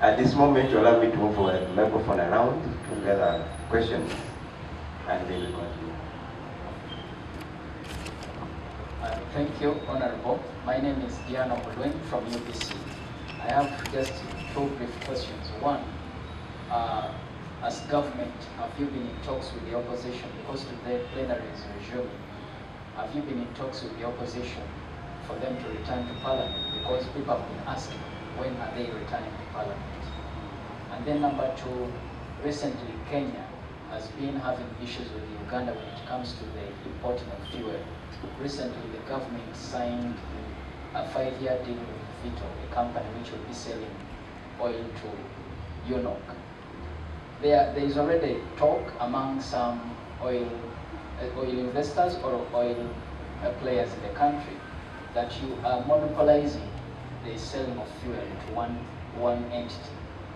At this moment, you allow me to move the microphone around to gather questions, and then we continue. Thank you, Honorable. My name is Diana Olwen from UBC. I have just two brief questions. One, as government, have you been in talks with the opposition? Because today plenary is resuming. Have you been in talks with the opposition for them to return to Parliament? Because people have been asking, when are they returning to Parliament? And then number two, recently Kenya has been having issues with Uganda when it comes to the importing of fuel. Recently, the government signed a 5-year deal with Vito, a company which will be selling oil to UNOC. There is already talk among some oil investors or oil players in the country that you are monopolizing the selling of fuel to one entity.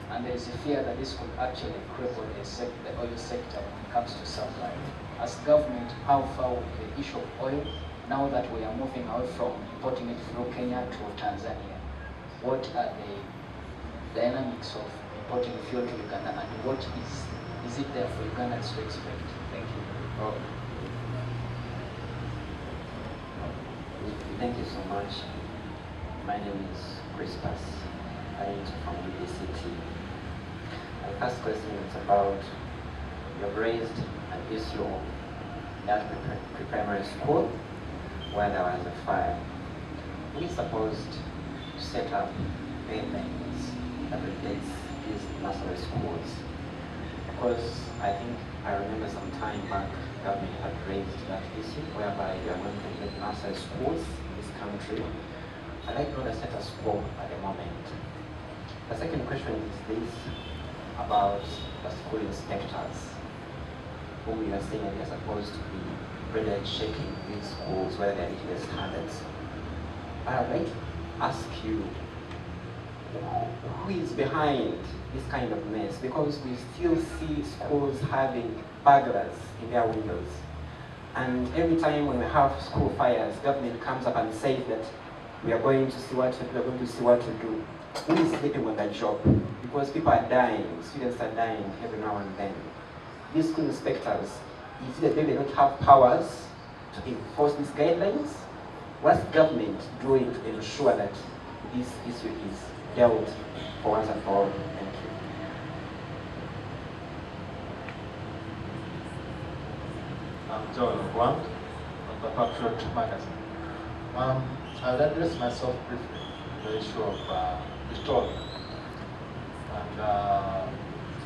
And there is a fear that this could actually cripple the oil sector when it comes to supply. As government, how far with the issue of oil, now that we are moving away from importing it through Kenya to Tanzania? What are the dynamics of importing fuel to Uganda, and what is it there for Ugandans to expect? Thank you. Okay. Thank you so much. My name is Crispus from UBC TV. My first question is about, you've raised an issue at pre-primary school where there was a fire. We supposed to set up guidelines that relates these nursery schools, because I remember some time back government had raised that issue whereby we are going to get nursery schools in this country. I'd like to know the status quo at the moment. The second question is this about the school inspectors, who we are saying they are supposed to be really checking these schools whether they are meeting the standards. I'd like to ask you, who is behind this kind of mess? Because we still see schools having burglars in their windows. And every time when we have school fires, government comes up and says that we are going to see what to do, we are going to see what to do. Who is sleeping on that job? Because people are dying, students are dying every now and then. These school inspectors, is it that they don't have powers to enforce these guidelines? What's government doing to ensure that this issue is dealt for once and for all? Thank you. I'm John Gwant from the Patriot magazine. I'll address myself briefly to the issue of Victoria. And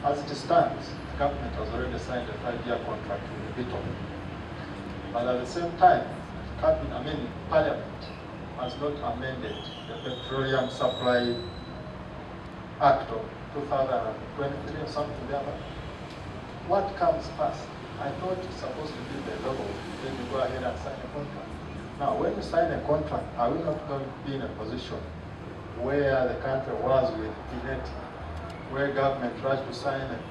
as it stands, the government has already signed a 5-year contract with Victoria. But at the same time, Parliament has not amended the Petroleum Supply Act of 2023 or something like that. What comes first? I thought it's supposed to be the level, then you go ahead and sign a contract. Now, when you sign a contract, are we not going to be in a position where the country was with Pineti, where government rushed to sign it?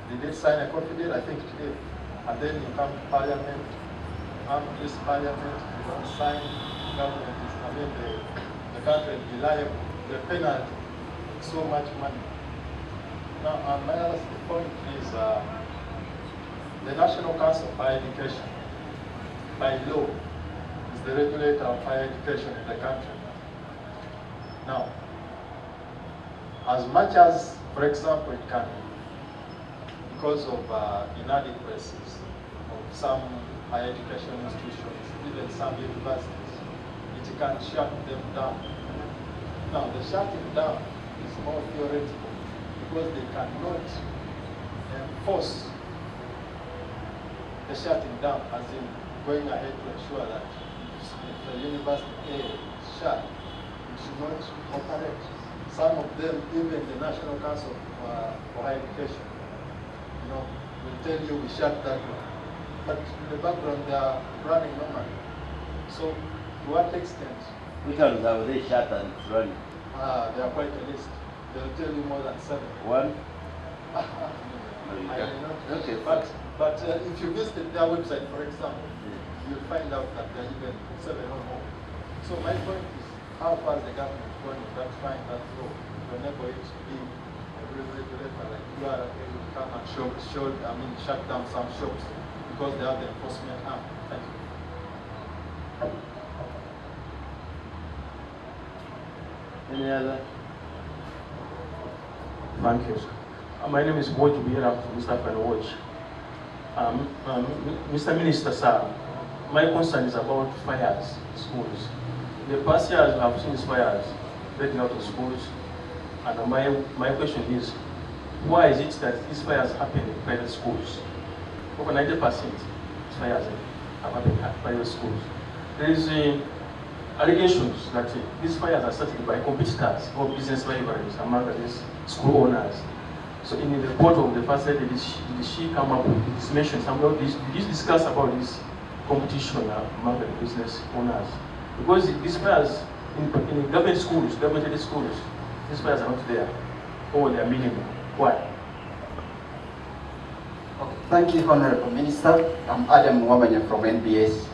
Did it sign a copy deal? I think it did. And then you come to Parliament, this Parliament, you don't sign, government is, the country is liable, the penalty, so much money. Now, my other point is the National Council of Higher Education, by law, is the regulator of higher education in the country. Now, as much as, for example, it can, because of inadequacies of some higher education institutions, even some universities, it can shut them down. Now, the shutting down is more theoretical because they cannot enforce the shutting down, as in going ahead to ensure that if the university A is shut, it should not operate. Some of them, even the National Council for Higher Education, will tell you we shut that one. But in the background, they are running normally. So, to what extent? Which ones have they shut and it's running? They are quite a list. They'll tell you more than 7. One? I don't know. Okay, but if you visit their website, for example, you'll find out that there are even 7 or more. So my point is, how far is the government going in ratifying that law to enable it to be a real regulator like you are able to come and shut down some shops because they have the enforcement arm? Thank you. Any other? Thank you. My name is Gov't from Mr. Fan Watch. Mr. Minister, sir, my concern is about fires in schools. The past years we have seen fires breaking out in schools, and my question is, why is it that these fires happen in private schools? Over 90% fires have happened at private schools. There is allegations that these fires are started by competitors or business rivals among these school owners. So in the report of the first lady, did she come up with this mention? Did you discuss about this competition among the business owners? Because these fires in government schools, government schools, these fires are not there, or they are minimal. Why? Okay. Thank you, Honorable Minister. I'm Adam Wamanya from NBS.